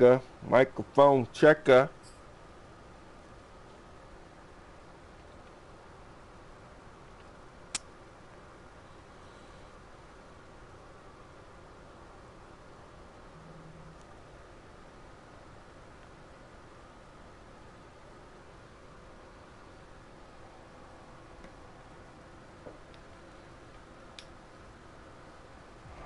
checker, microphone checker.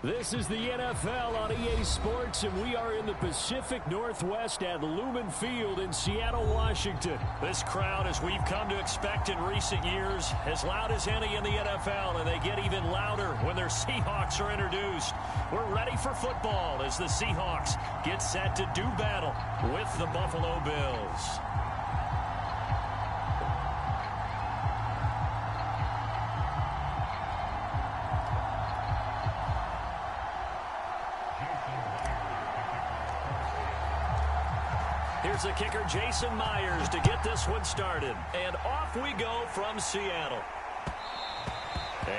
This is the NFL on EA Sports, and we are in the Pacific Northwest at Lumen Field in Seattle, Washington. This crowd, as we've come to expect in recent years, as loud as any in the NFL, and they get even louder when their Seahawks are introduced. We're ready for football as the Seahawks get set to do battle with the Buffalo Bills. Here's the kicker, Jason Myers, to get this one started. And off we go from Seattle.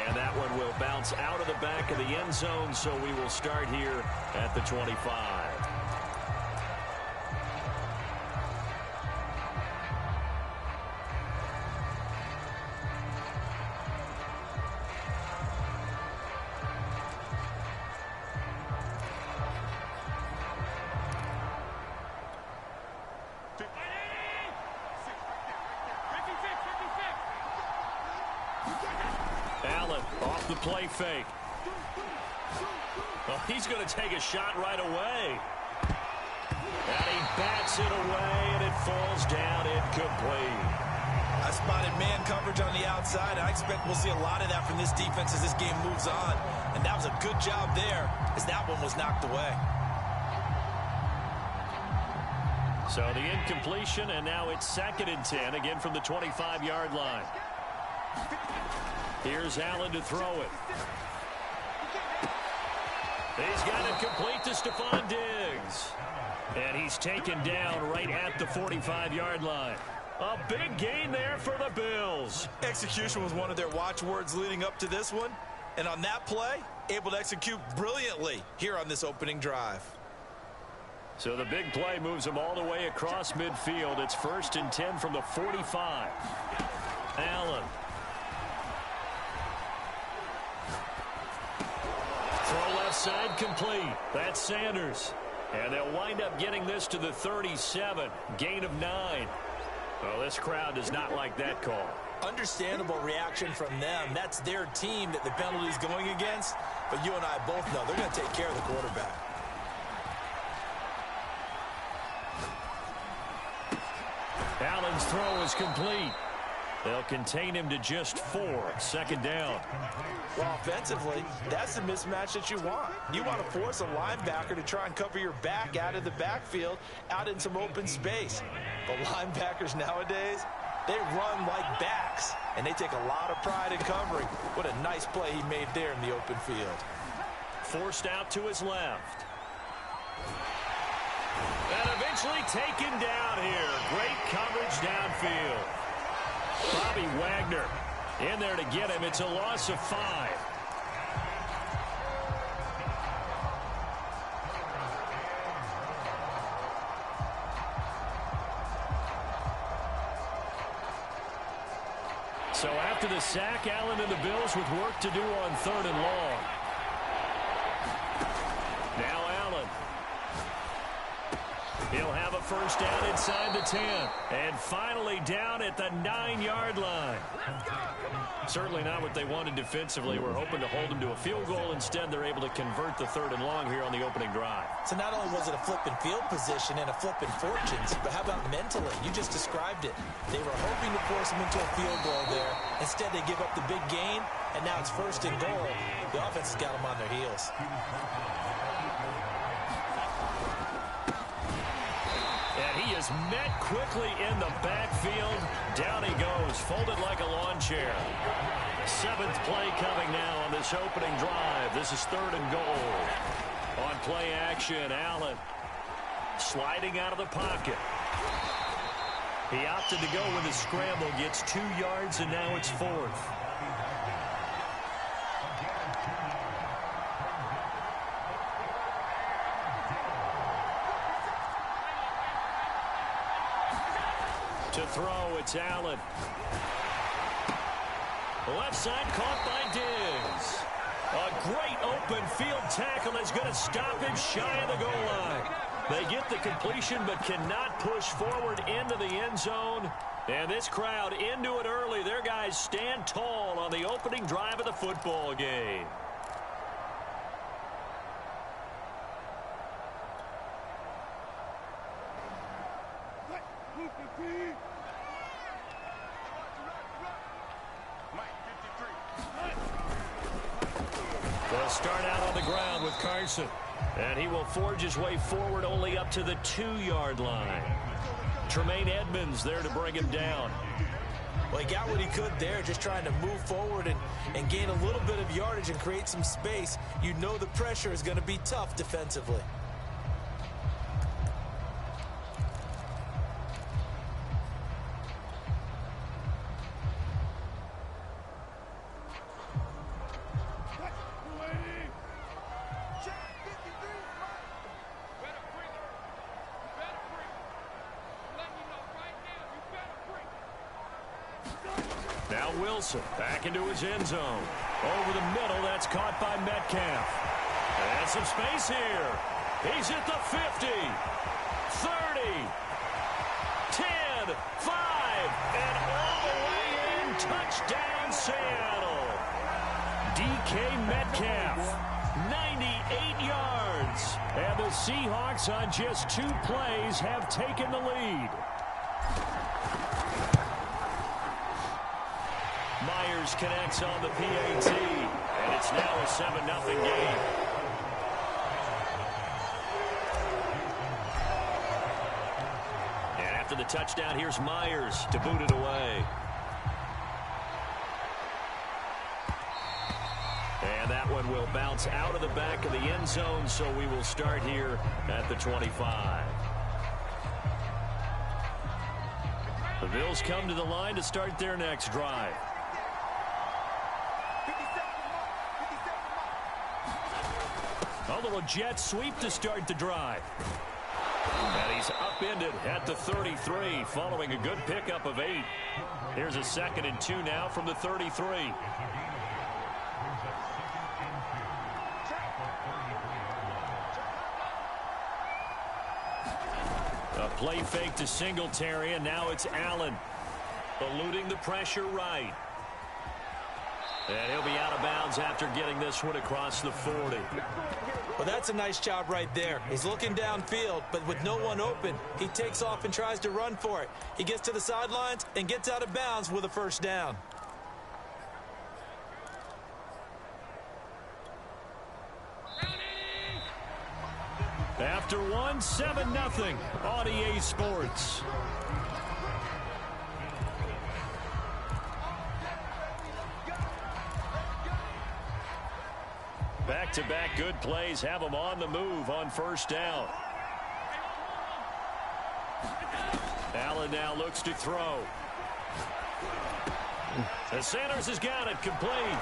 And that one will bounce out of the back of the end zone, so we will start here at the 25. Allen off the play fake. Well, he's going to take a shot right away. And he bats it away, and it falls down incomplete. I spotted man coverage on the outside. I expect we'll see a lot of that from this defense as this game moves on. And that was a good job there as that one was knocked away. So the incompletion, and now it's 2nd and 10, again from the 25-yard line. Here's Allen to throw it. He's got it complete to Stephon Diggs. And he's taken down right at the 45-yard line. A big gain there for the Bills. Execution was one of their watchwords leading up to this one. And on that play, able to execute brilliantly here on this opening drive. So the big play moves him all the way across midfield. It's 1st and 10 from the 45. Allen. Throw left side complete. That's Sanders. And they'll wind up getting this to the 37. Gain of 9. Well, this crowd does not like that call. Understandable reaction from them. That's their team that the penalty's going against. But you and I both know they're going to take care of the quarterback. Allen's throw is complete. They'll contain him to just 4. 2nd down. Well, offensively, that's the mismatch that you want. You want to force a linebacker to try and cover your back out of the backfield, out in some open space. But linebackers nowadays, they run like backs, and they take a lot of pride in covering. What a nice play he made there in the open field. Forced out to his left. And eventually taken down here. Great coverage downfield. Bobby Wagner in there to get him. It's a loss of 5. So after the sack, Allen and the Bills with work to do on 3rd and long. Now Allen. He'll have a 1st down inside the 10. And finally down at the 9-yard line. Certainly not what they wanted defensively. We're hoping to hold them to a field goal. Instead, they're able to convert the 3rd and long here on the opening drive. So not only was it a flipping field position and a flipping fortunes, but how about mentally? You just described it. They were hoping to force them into a field goal there. Instead, they give up the big gain, and now it's 1st and goal. The offense has got them on their heels. And he is met quickly in the backfield. Down he goes, folded like a lawn chair. 7th play coming now on this opening drive. This is 3rd and goal. On play action, Allen sliding out of the pocket. He opted to go with a scramble, gets 2 yards, and now it's 4th. To throw, it's Allen. Left side caught by Diggs. A great open field tackle is going to stop him shy of the goal line. They get the completion but cannot push forward into the end zone. And this crowd into it early. Their guys stand tall on the opening drive of the football game. They'll start out on the ground with Carson. And he will forge his way forward only up to the 2-yard line. Tremaine Edmonds there to bring him down. Well, he got what he could there, just trying to move forward and gain a little bit of yardage and create some space. You know the pressure is going to be tough defensively. Now Wilson back into his end zone. Over the middle, that's caught by Metcalf. And some space here. He's at the 50, 30, 10, 5, and all the way in. Touchdown, Seattle. DK Metcalf, 98 yards. And the Seahawks on just 2 plays have taken the lead. Myers connects on the PAT, and it's now a 7-0 game. And after the touchdown, here's Myers to boot it away. And that one will bounce out of the back of the end zone, so we will start here at the 25. The Bills come to the line to start their next drive. A little jet sweep to start the drive. And he's upended at the 33 following a good pickup of 8. Here's a 2nd and 2 now from the 33. A play fake to Singletary, and now it's Allen. Eluding the pressure right. And he'll be out of bounds after getting this one across the 40. Well, that's a nice job right there. He's looking downfield, but with no one open, he takes off and tries to run for it. He gets to the sidelines and gets out of bounds with a first down. After one, 7-0 on EA Sports. Back-to-back good plays have them on the move on first down. Allen now looks to throw. And Sanders has got it complete.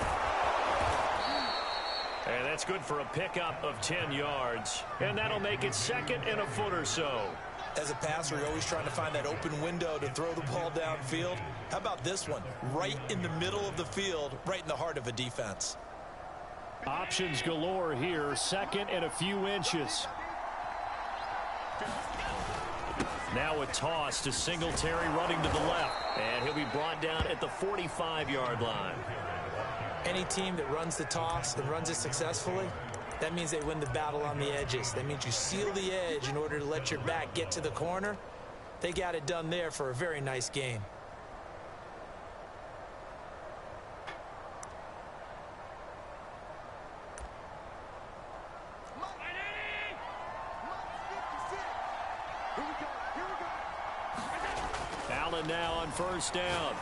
And that's good for a pickup of 10 yards. And that'll make it 2nd and a foot or so. As a passer, you're always trying to find that open window to throw the ball downfield. How about this one? Right in the middle of the field, right in the heart of a defense. Options galore here. 2nd and a few inches. Now a toss to Singletary running to the left. And he'll be brought down at the 45-yard line. Any team that runs the toss and runs it successfully, that means they win the battle on the edges. That means you seal the edge in order to let your back get to the corner. They got it done there for a very nice game. Allen now on first down.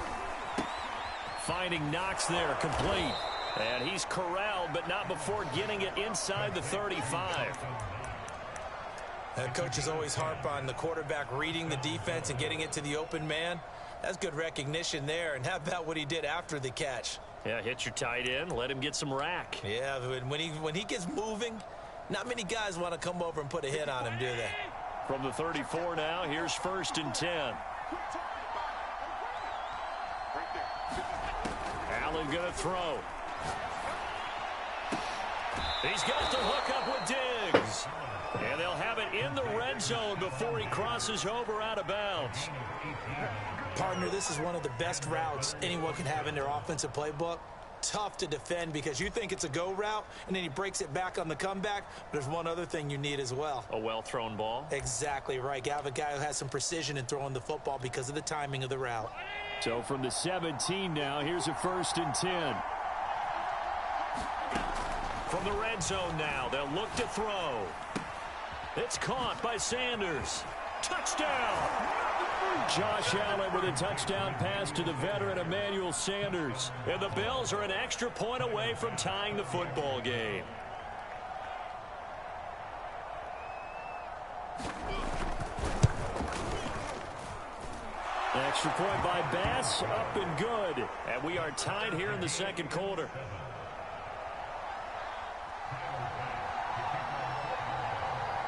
Finding Knox there, complete. And he's corralled, but not before getting it inside the 35. Coaches always harp on the quarterback reading the defense and getting it to the open man. That's good recognition there. And how about what he did after the catch? Yeah, hit your tight end, let him get some rack. Yeah, when he gets moving, not many guys want to come over and put a hit on him, do they? From the 34 now, here's 1st and 10. Allen going to throw. He's got the hook up with Diggs. And they'll have it in the red zone before he crosses over out of bounds. Partner, this is one of the best routes anyone can have in their offensive playbook. Tough to defend because you think it's a go route, and then he breaks it back on the comeback. There's one other thing you need as well. A well-thrown ball? Exactly right. You have a guy who has some precision in throwing the football because of the timing of the route. So from the 17 now, here's a 1st and 10. From the red zone now, they'll look to throw. It's caught by Sanders. Touchdown! Josh Allen with a touchdown pass to the veteran Emmanuel Sanders. And the Bills are an extra point away from tying the football game. Extra point by Bass, up and good. And we are tied here in the second quarter.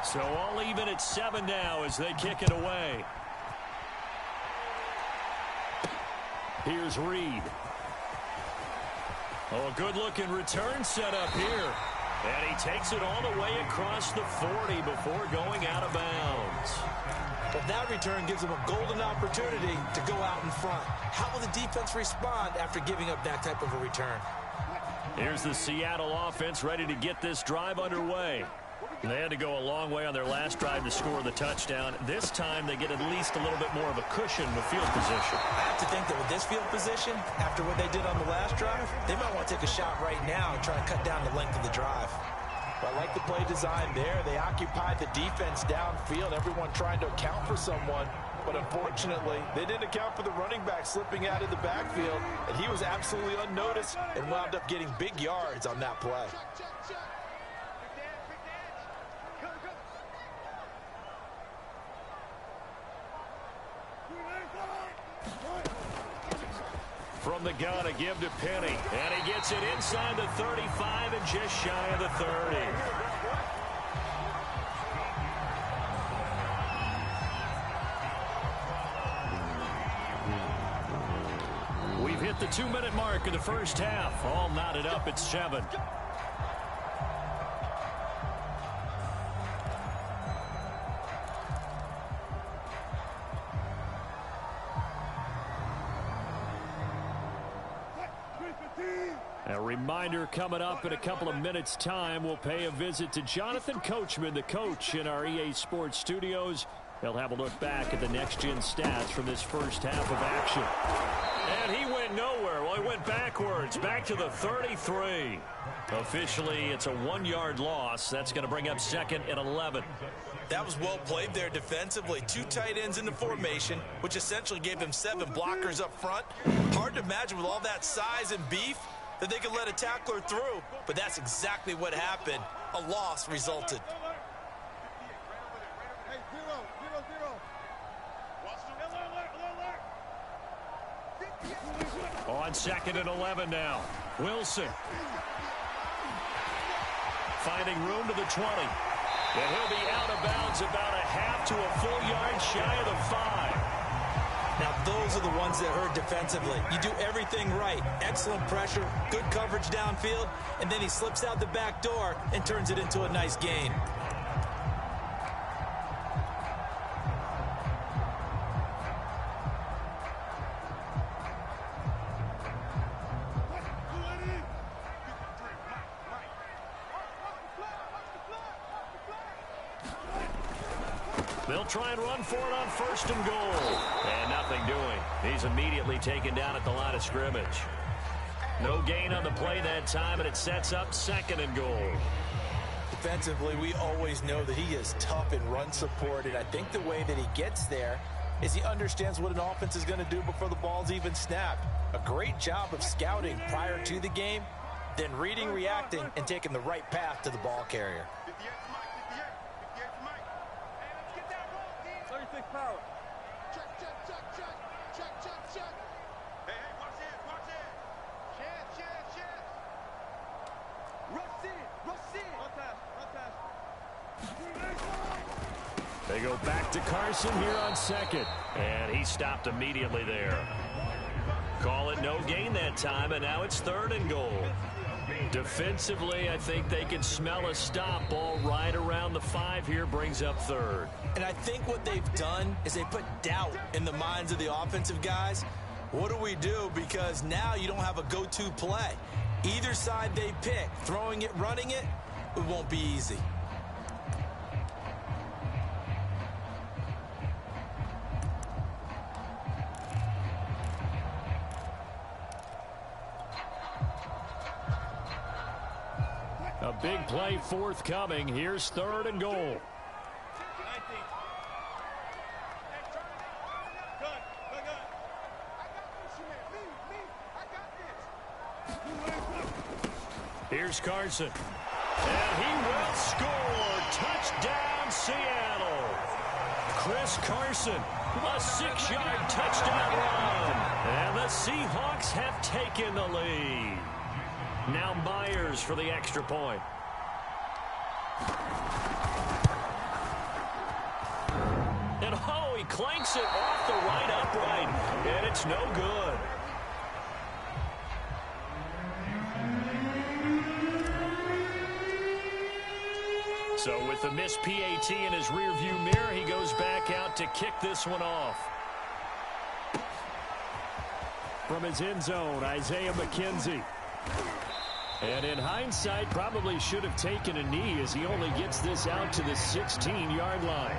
So all even at 7 now as they kick it away. Here's Reed. Oh, a good-looking return set up here. And he takes it all the way across the 40 before going out of bounds. But that return gives him a golden opportunity to go out in front. How will the defense respond after giving up that type of a return? Here's the Seattle offense ready to get this drive underway. They had to go a long way on their last drive to score the touchdown. This time they get at least a little bit more of a cushion with field position. I have to think that with this field position, after what they did on the last drive, they might want to take a shot right now and try and cut down the length of the drive. I like the play design there. They occupied the defense downfield, everyone trying to account for someone. But unfortunately, they didn't account for the running back slipping out of the backfield, and he was absolutely unnoticed and wound up getting big yards on that play. From the gun, a give to Penny. And he gets it inside the 35 and just shy of the 30. We've hit the 2-minute mark in the first half. All knotted up at 7. A reminder coming up in a couple of minutes' time. We'll pay a visit to Jonathan Coachman, the coach in our EA Sports studios. He'll have a look back at the next-gen stats from this first half of action. And he went nowhere. Well, he went backwards, back to the 33. Officially, it's a 1-yard loss. That's going to bring up 2nd and 11. That was well played there defensively. 2 tight ends in the formation, which essentially gave him 7 blockers up front. Hard to imagine with all that size and beef that they could let a tackler through, but that's exactly what happened. A loss resulted. On 2nd and 11 now. Wilson. Finding room to the 20. And he'll be out of bounds about a half to a full yard shy of the 5. Now, those are the ones that hurt defensively. You do everything right. Excellent pressure, good coverage downfield, and then he slips out the back door and turns it into a nice gain. They'll try and run for it on 1st and goal. And nothing doing. He's immediately taken down at the line of scrimmage. No gain on the play that time, and it sets up 2nd and goal. Defensively, we always know that he is tough in run support, and I think the way that he gets there is he understands what an offense is going to do before the ball's even snapped. A great job of scouting prior to the game, then reading, reacting, and taking the right path to the ball carrier. Power. Check. Hey, watch this. Check. Rush in. Run pass. They go back to Carson here on 2nd. And he stopped immediately there. Call it no gain that time, and now it's 3rd and goal. Defensively, I think they can smell a stop. Ball right around the 5 here, brings up 3rd. And I think what they've done is they put doubt in the minds of the offensive guys. What do we do? Because now you don't have a go-to play. Either side they pick, throwing it, running it, it won't be easy. A big play forthcoming. Here's 3rd and goal. Here's Carson. And he will score. Touchdown, Seattle. Chris Carson, a 6-yard touchdown run. And the Seahawks have taken the lead. Now Myers for the extra point. And oh, he clanks it off the right upright. And it's no good. So with the missed PAT in his rearview mirror, he goes back out to kick this one off. From his end zone, Isaiah McKenzie. And in hindsight, probably should have taken a knee as he only gets this out to the 16-yard line.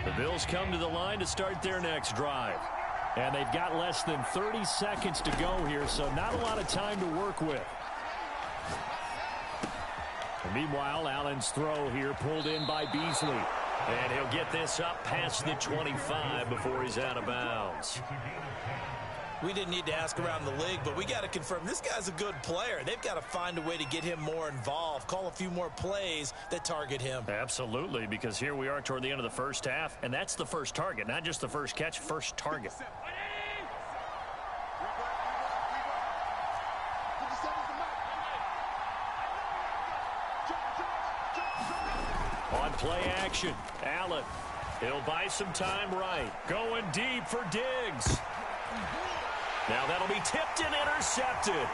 The Bills come to the line to start their next drive. And they've got less than 30 seconds to go here, so not a lot of time to work with. Meanwhile, Allen's throw here pulled in by Beasley. And he'll get this up past the 25 before he's out of bounds. We didn't need to ask around the league, but we got to confirm this guy's a good player. They've got to find a way to get him more involved, call a few more plays that target him. Absolutely, because here we are toward the end of the first half, and that's the first target, not just the first catch, first target. On play action, Allen. He'll buy some time right. Going deep for Diggs. Now that'll be tipped and intercepted.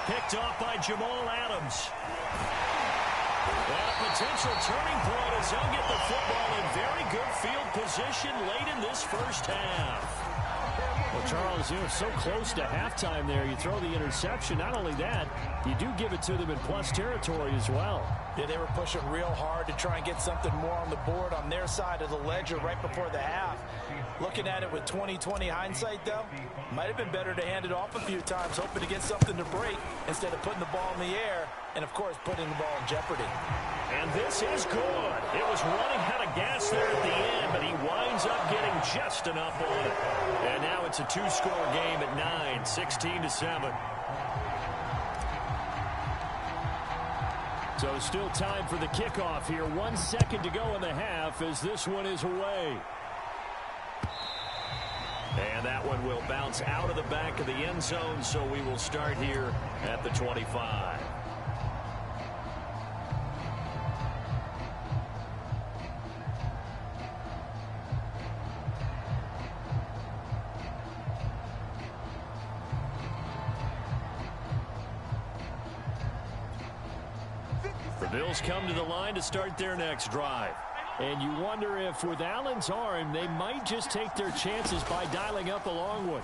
Picked off by Jamal Adams. And a potential turning point as they'll get the football in very good field position late in this first half. Well, Charles, you're so close to halftime there. You throw the interception. Not only that, you do give it to them in plus territory as well. Yeah, they were pushing real hard to try and get something more on the board on their side of the ledger right before the half. Looking at it with 20/20 hindsight, though, might have been better to hand it off a few times, hoping to get something to break instead of putting the ball in the air and, of course, putting the ball in jeopardy. And this is good. It was running out of gas there at the end, but he winds up getting just enough on it. And now it's a 2-score game at 9, 16-7. So still time for the kickoff here. 1 second to go in the half as this one is away. And that one will bounce out of the back of the end zone, so we will start here at the 25. The Bills come to the line to start their next drive. And you wonder if with Allen's arm, they might just take their chances by dialing up a long one.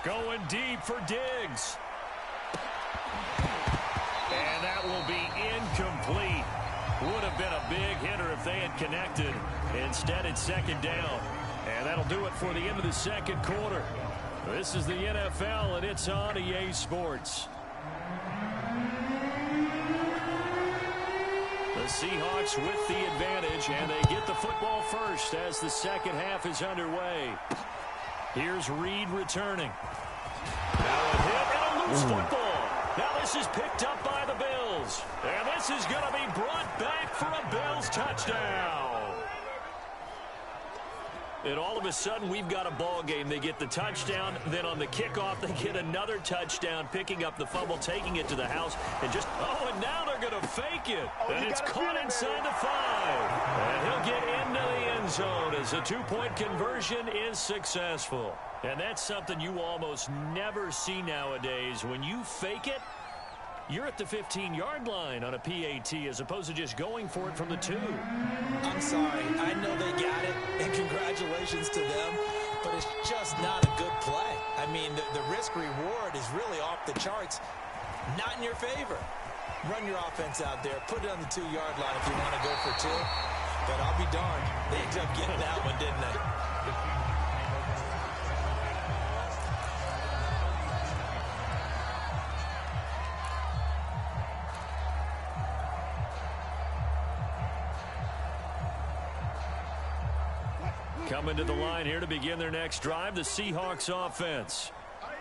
Going deep for Diggs. And that will be incomplete. Would have been a big hitter if they had connected. Instead, it's second down. And that'll do it for the end of the second quarter. This is the NFL, and it's on EA Sports. The Seahawks with the advantage, and they get the football first as the second half is underway. Here's Reed returning. Now a hit and a loose football. Now this is picked up by the Bills. And this is going to be brought back for a Bills touchdown. And all of a sudden, we've got a ball game. They get the touchdown, then on the kickoff, they get another touchdown, picking up the fumble, taking it to the house, and just, and now they're going to fake it. And it's caught inside the 5. And he'll get into the end zone as a 2-point conversion is successful. And that's something you almost never see nowadays. When you fake it, you're at the 15-yard line on a PAT as opposed to just going for it from the 2. I'm sorry. I know they got it, and congratulations to them, but it's just not a good play. I mean, the risk-reward is really off the charts, not in your favor. Run your offense out there. Put it on the 2-yard line if you want to go for 2. But I'll be darned. They ended up getting that one, didn't they? Coming to the line here to begin their next drive, the Seahawks offense.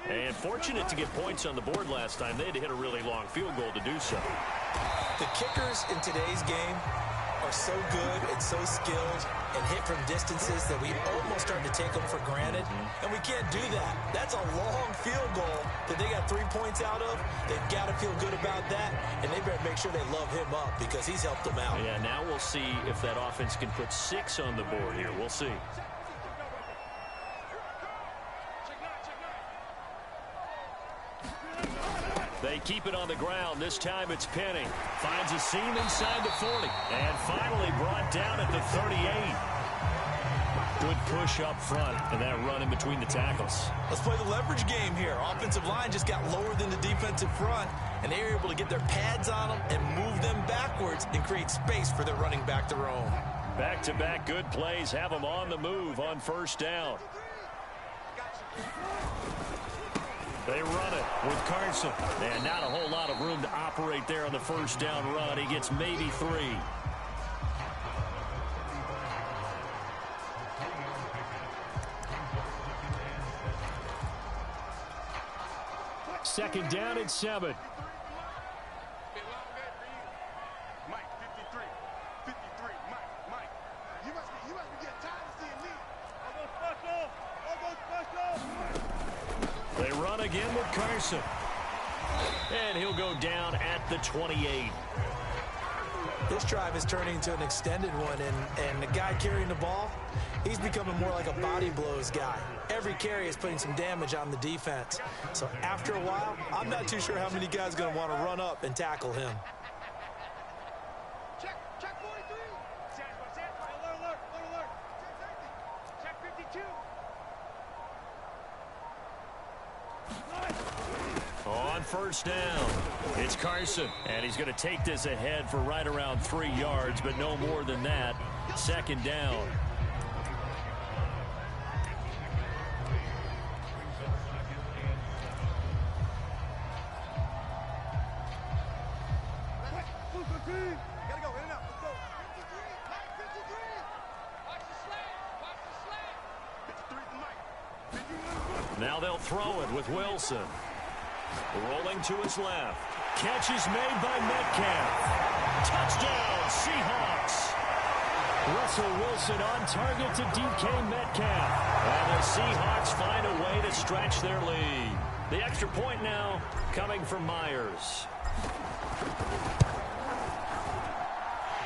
And fortunate to get points on the board last time. They had to hit a really long field goal to do so. The kickers in today's game are so good and so skilled and hit from distances that we almost start to take them for granted. And we can't do that. That's a long field goal that they got 3 points out of. They've got to feel good about that, and they better make sure they love him up because he's helped them out. Yeah, now we'll see if that offense can put 6 on the board here. We'll see. They keep it on the ground. This time it's Penning. Finds a seam inside the 40. And finally brought down at the 38. Good push up front and that run in between the tackles. Let's play the leverage game here. Offensive line just got lower than the defensive front, and they were able to get their pads on them and move them backwards and create space for their running back to roam. Back-to-back good plays have them on the move on first down. They run it with Carson. And not a whole lot of room to operate there on the first down run. He gets maybe 3. Second down and 7. Mike, 53. 53. Mike. You must be getting tired of seeing me. Almost special. They run again with Carson. And he'll go down at the 28. This drive is turning into an extended one, and the guy carrying the ball, he's becoming more like a body blows guy. Every carry is putting some damage on the defense. So after a while, I'm not too sure how many guys are going to want to run up and tackle him. Check 43. Alert. Check 52. On first down, it's Carson. And he's going to take this ahead for right around 3 yards, but no more than that. Second down. Gotta go, in and out. Let's go. 53. Mike, 53. Watch the slant. 53 Mike. Now they'll throw it with Wilson. Rolling to his left. Catch is made by Metcalf. Touchdown, Seahawks. Russell Wilson on target to DK Metcalf. And the Seahawks find a way to stretch their lead. The extra point now coming from Myers.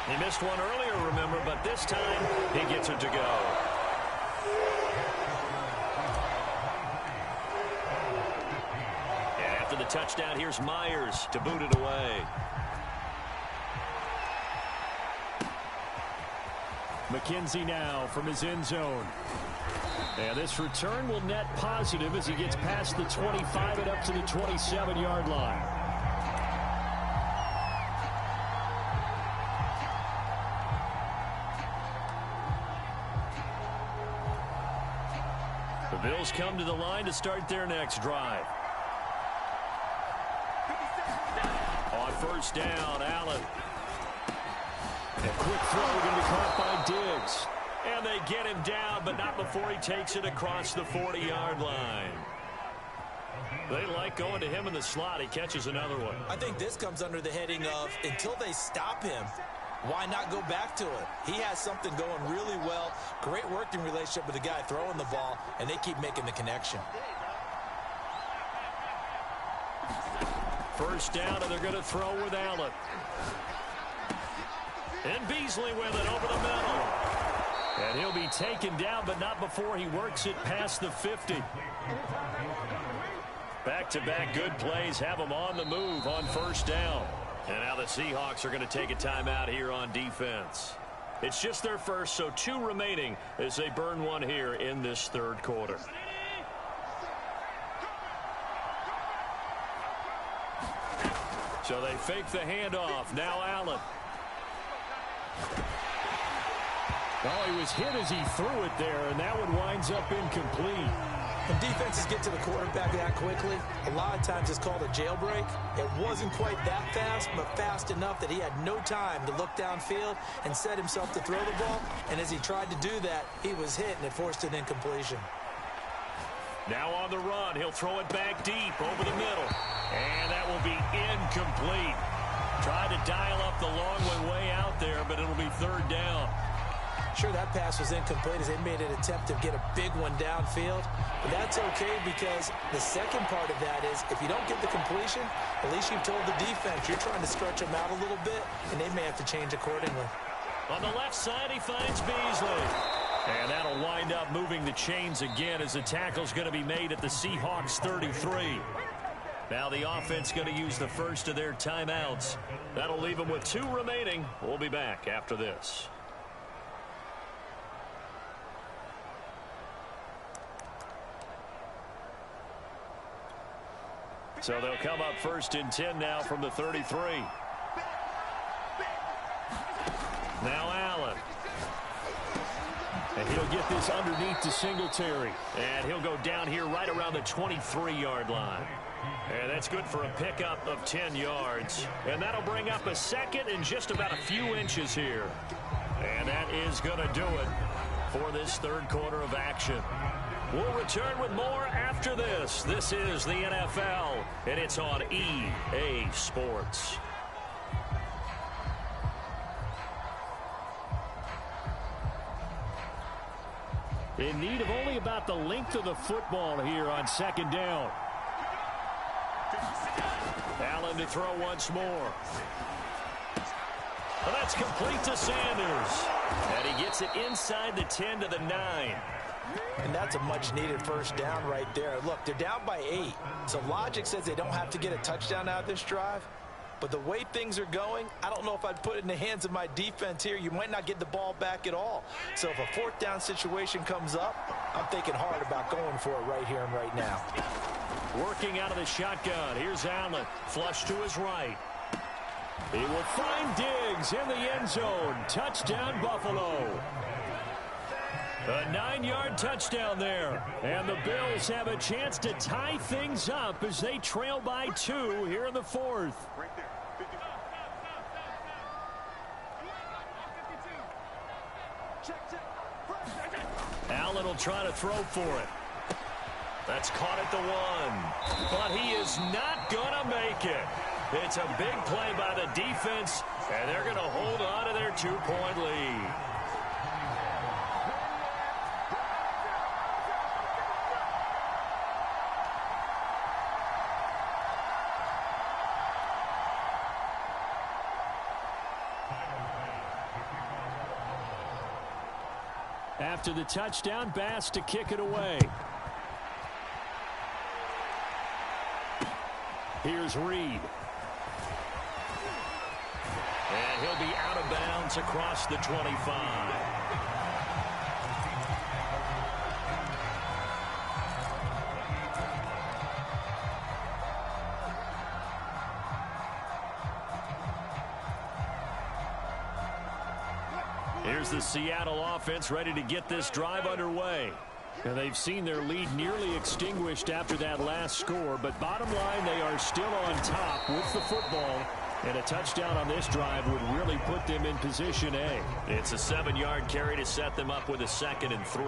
He missed one earlier, remember, but this time he gets it to go. And after the touchdown, here's Myers to boot it away. McKenzie now from his end zone. And this return will net positive as he gets past the 25 and up to the 27-yard line. The Bills come to the line to start their next drive. On first down, Allen. A quick throw going to be caught by Diggs. And they get him down, but not before he takes it across the 40-yard line. They like going to him in the slot. He catches another one. I think this comes under the heading of until they stop him, Why not go back to it? He has something going really well. Great working relationship with the guy throwing the ball, and they keep making the connection. First down, and they're going to throw with Allen. And Beasley with it over the middle. And he'll be taken down, but not before he works it past the 50. Back-to-back good plays have them on the move on first down. And now the Seahawks are going to take a timeout here on defense. It's just their first, so 2 remaining as they burn one here in this third quarter. So they fake the handoff. Now Allen. Oh, he was hit as he threw it there, and that one winds up incomplete. When defenses get to the quarterback that quickly, a lot of times it's called a jailbreak. It wasn't quite that fast, but fast enough that he had no time to look downfield and set himself to throw the ball. And as he tried to do that, he was hit, and it forced an incompletion. Now on the run, he'll throw it back deep over the middle. And that will be incomplete. Tried to dial up the long one way out there, but it'll be third down. Sure, that pass was incomplete as they made an attempt to get a big one downfield. But that's okay because the second part of that is if you don't get the completion, at least you've told the defense you're trying to stretch them out a little bit, and they may have to change accordingly. On the left side, he finds Beasley. And that'll wind up moving the chains again as the tackle's going to be made at the Seahawks 33. Now the offense going to use the first of their timeouts. That'll leave them with 2 remaining. We'll be back after this. So they'll come up first and 10 now from the 33. Now Allen. And he'll get this underneath to Singletary. And he'll go down here right around the 23-yard line. And that's good for a pickup of 10 yards. And that'll bring up a second and just about a few inches here. And that is going to do it for this third quarter of action. We'll return with more after this. This is the NFL, and it's on EA Sports. In need of only about the length of the football here on second down. Allen to throw once more. Well, that's complete to Sanders. And he gets it inside the 10 to the 9. And that's a much-needed first down right there. Look, they're down by 8. So logic says they don't have to get a touchdown out of this drive. But the way things are going, I don't know if I'd put it in the hands of my defense here. You might not get the ball back at all. So if a fourth down situation comes up, I'm thinking hard about going for it right here and right now. Working out of the shotgun. Here's Allen. Flush to his right. He will find Diggs in the end zone. Touchdown, Buffalo. A 9-yard touchdown there. And the Bills have a chance to tie things up as they trail by 2 here in the fourth. Right there. 52. Allen will try to throw for it. That's caught at the 1. But he is not going to make it. It's a big play by the defense, and they're going to hold on to their 2-point lead. After the touchdown, Bass to kick it away. Here's Reed. And he'll be out of bounds across the 25. Here's the Seattle offense ready to get this drive underway. And they've seen their lead nearly extinguished after that last score. But bottom line, they are still on top with the football And a touchdown on this drive would really put them in position A. It's a 7-yard carry to set them up with a 2nd and 3.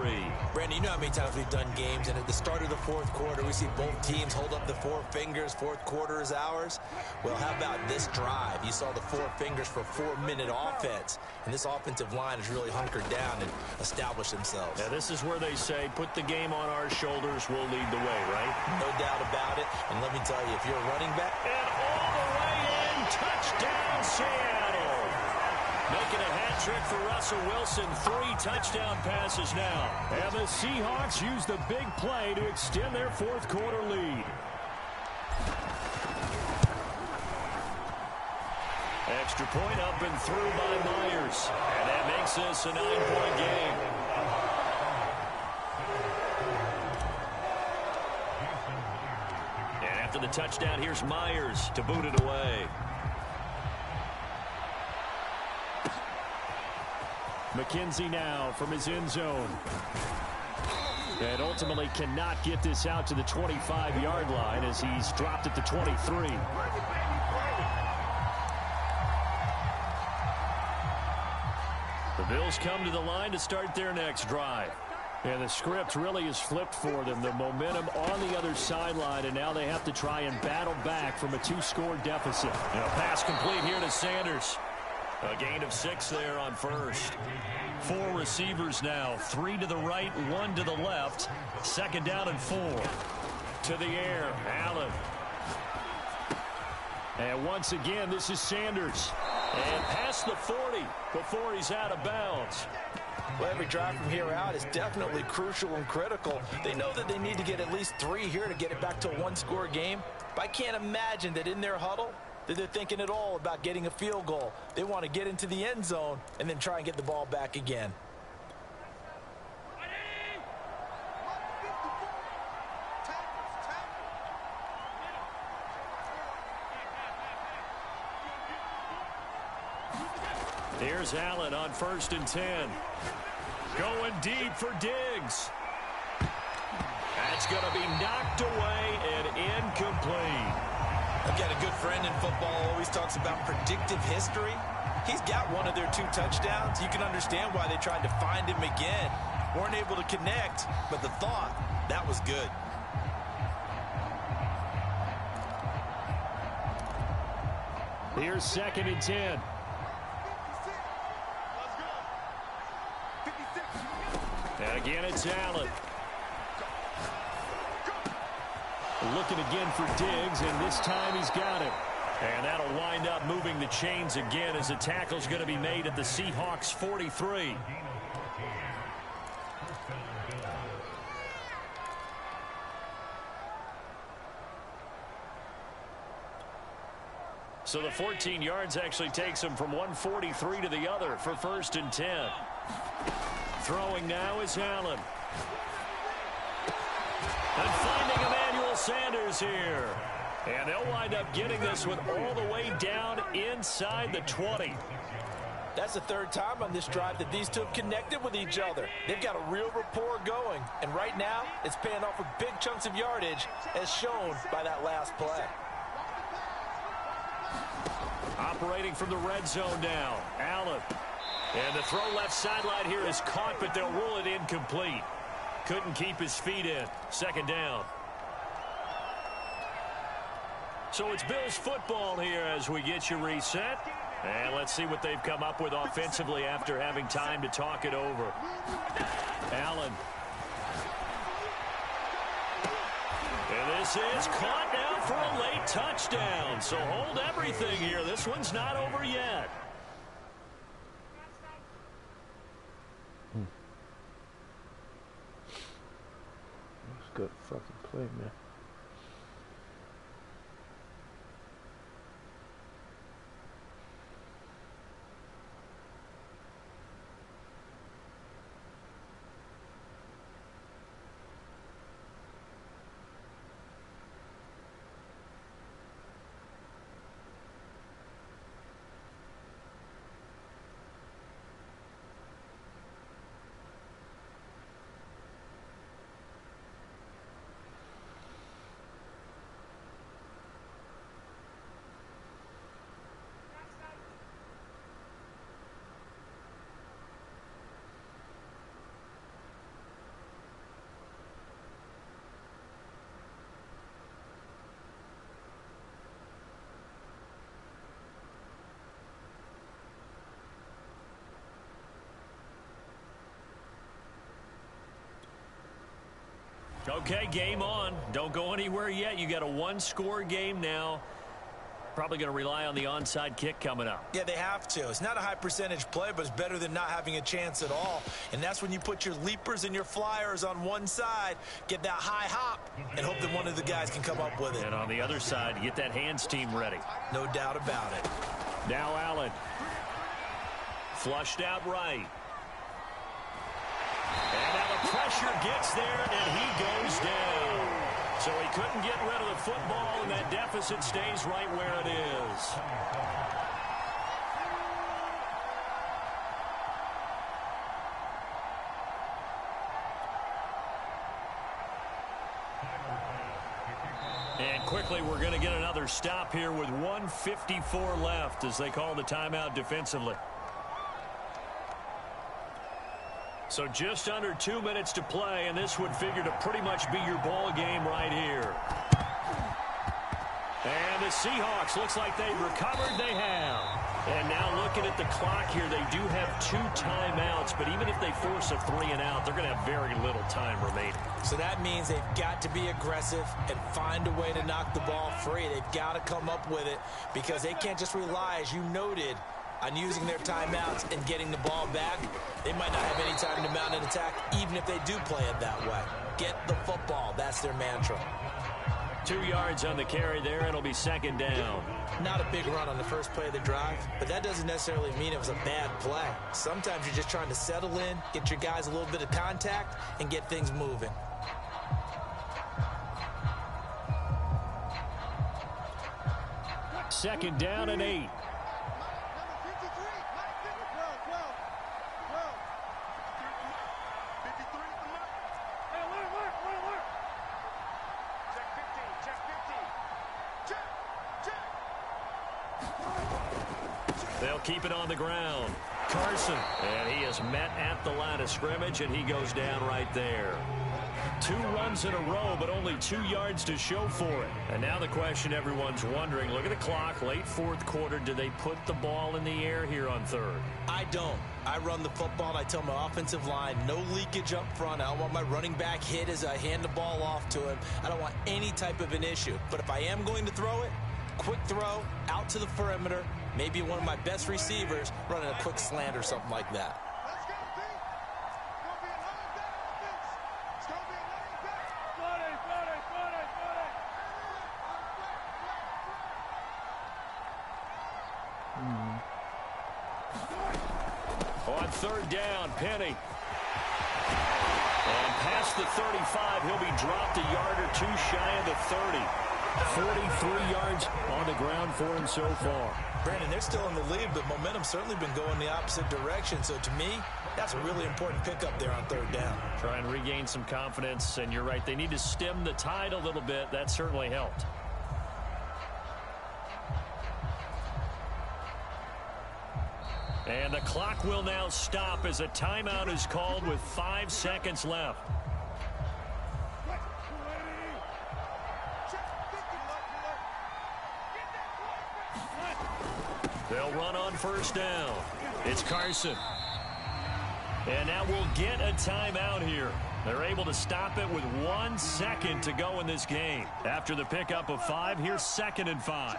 Brandon, you know how many times we've done games, and at the start of the fourth quarter, we see both teams hold up the 4 fingers, fourth quarter is ours. Well, how about this drive? You saw the 4 fingers for 4-minute offense, and this offensive line has really hunkered down and established themselves. Now, this is where they say, put the game on our shoulders, we'll lead the way, right? No doubt about it, and let me tell you, if you're a running back... And all the way in, touchdown Seattle. Making a hat trick for Russell Wilson. 3 touchdown passes now. And the Seahawks use the big play to extend their fourth quarter lead. Extra point up and through by Myers. And that makes this a 9-point game. And after the touchdown, here's Myers to boot it away. McKenzie now from his end zone. And ultimately cannot get this out to the 25-yard line as he's dropped at the 23. The Bills come to the line to start their next drive. And the script really is flipped for them. The momentum on the other sideline, and now they have to try and battle back from a 2-score deficit. And a pass complete here to Sanders. A gain of 6 there on first. 4 receivers now. 3 to the right, 1 to the left. 2nd down and 4. To the air, Allen. And once again, this is Sanders. And past the 40 before he's out of bounds. Well, every drive from here out is definitely crucial and critical. They know that they need to get at least 3 here to get it back to a 1-score game. But I can't imagine that in their huddle that they're thinking at all about getting a field goal. They want to get into the end zone and then try and get the ball back again. Here's Allen on 1st and 10. Going deep for Diggs. That's going to be knocked away and incomplete. I've got a good friend in football who always talks about predictive history. He's got one of their 2 touchdowns. You can understand why they tried to find him again. Weren't able to connect, but the thought, that was good. Here's 2nd and 10. And again, it's Allen. Looking again for Diggs, and this time he's got it. And that'll wind up moving the chains again as the tackle's going to be made at the Seahawks 43. So the 14 yards actually takes him from 143 to the other for 1st and 10. Throwing now is Allen. And finding Emmanuel Sanders here. And they'll wind up getting this one all the way down inside the 20. That's the 3rd time on this drive that these 2 have connected with each other. They've got a real rapport going. And right now, it's paying off with big chunks of yardage, as shown by that last play. Operating from the red zone now, Allen. And the throw left sideline here is caught, but they'll rule it incomplete. Couldn't keep his feet in. 2nd down. So it's Bills football here as we get you reset. And let's see what they've come up with offensively after having time to talk it over. Allen. And this is caught now for a late touchdown. So hold everything here. This one's not over yet. That's good fucking play, man. Okay, game on. Don't go anywhere yet. You got a one-score game now. Probably going to rely on the onside kick coming up. Yeah, they have to. It's not a high percentage play, but it's better than not having a chance at all. And that's when you put your leapers and your flyers on one side, get that high hop, and hope that one of the guys can come up with it. And on the other side, you get that hands team ready. No doubt about it. Now Allen. Flushed out right. And now the pressure gets there, and he goes down. So he couldn't get rid of the football, and that deficit stays right where it is. And quickly, we're going to get another stop here with 1:54 left as they call the timeout defensively. So just under 2 minutes to play, and this would figure to pretty much be your ball game right here. And the Seahawks, looks like they've recovered. They have. And now looking at the clock here, they do have 2 timeouts, but even if they force a 3-and-out, they're going to have very little time remaining. So that means they've got to be aggressive and find a way to knock the ball free. They've got to come up with it because they can't just rely, as you noted, on using their timeouts and getting the ball back. They might not have any time to mount an attack, even if they do play it that way. Get the football. That's their mantra. 2 yards on the carry there. It'll be second down. Not a big run on the first play of the drive, but that doesn't necessarily mean it was a bad play. Sometimes you're just trying to settle in, get your guys a little bit of contact, and get things moving. Second down and 8. They'll keep it on the ground. Carson, and he is met at the line of scrimmage, and he goes down right there. 2 runs in a row, but only 2 yards to show for it. And now the question everyone's wondering, look at the clock, late fourth quarter, do they put the ball in the air here on third? I don't. I run the football, and I tell my offensive line, no leakage up front. I don't want my running back hit as I hand the ball off to him. I don't want any type of an issue. But if I am going to throw it, quick throw, out to the perimeter, maybe one of my best receivers running a quick slant or something like that. On third down, Penny. And past the 35, he'll be dropped a yard or 2 shy of the 30. 43 yards on the ground for him so far. Brandon, they're still in the lead, but momentum's certainly been going the opposite direction. So to me, that's a really important pickup there on third down. Try and regain some confidence, and you're right, they need to stem the tide a little bit. That certainly helped. And the clock will now stop as a timeout is called with 5 seconds left. They'll run on first down. It's Carson. And now we'll get a timeout here. They're able to stop it with 1 second to go in this game. After the pickup of 5, here's 2nd and 5.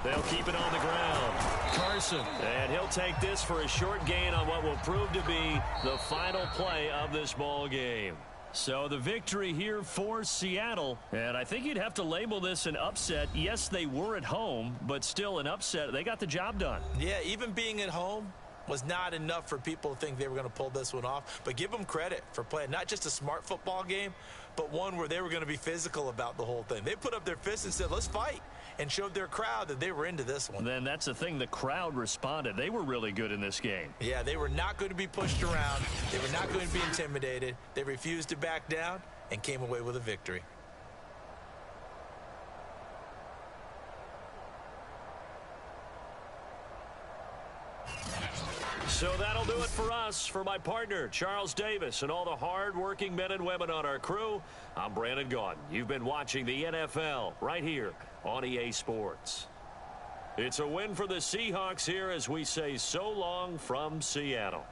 They'll keep it on the ground. Carson, and he'll take this for a short gain on what will prove to be the final play of this ball game. So the victory here for Seattle, and I think you'd have to label this an upset. Yes, they were at home, but still an upset. They got the job done. Yeah, even being at home was not enough for people to think they were going to pull this one off. But give them credit for playing not just a smart football game, but one where they were going to be physical about the whole thing. They put up their fists and said, let's fight, and showed their crowd that they were into this one. Then that's the thing, the crowd responded. They were really good in this game. Yeah, they were not going to be pushed around. They were not going to be intimidated. They refused to back down and came away with a victory. So that'll do it for us. For my partner, Charles Davis, and all the hard-working men and women on our crew, I'm Brandon Gaudin. You've been watching the NFL right here on EA Sports. It's a win for the Seahawks here as we say so long from Seattle.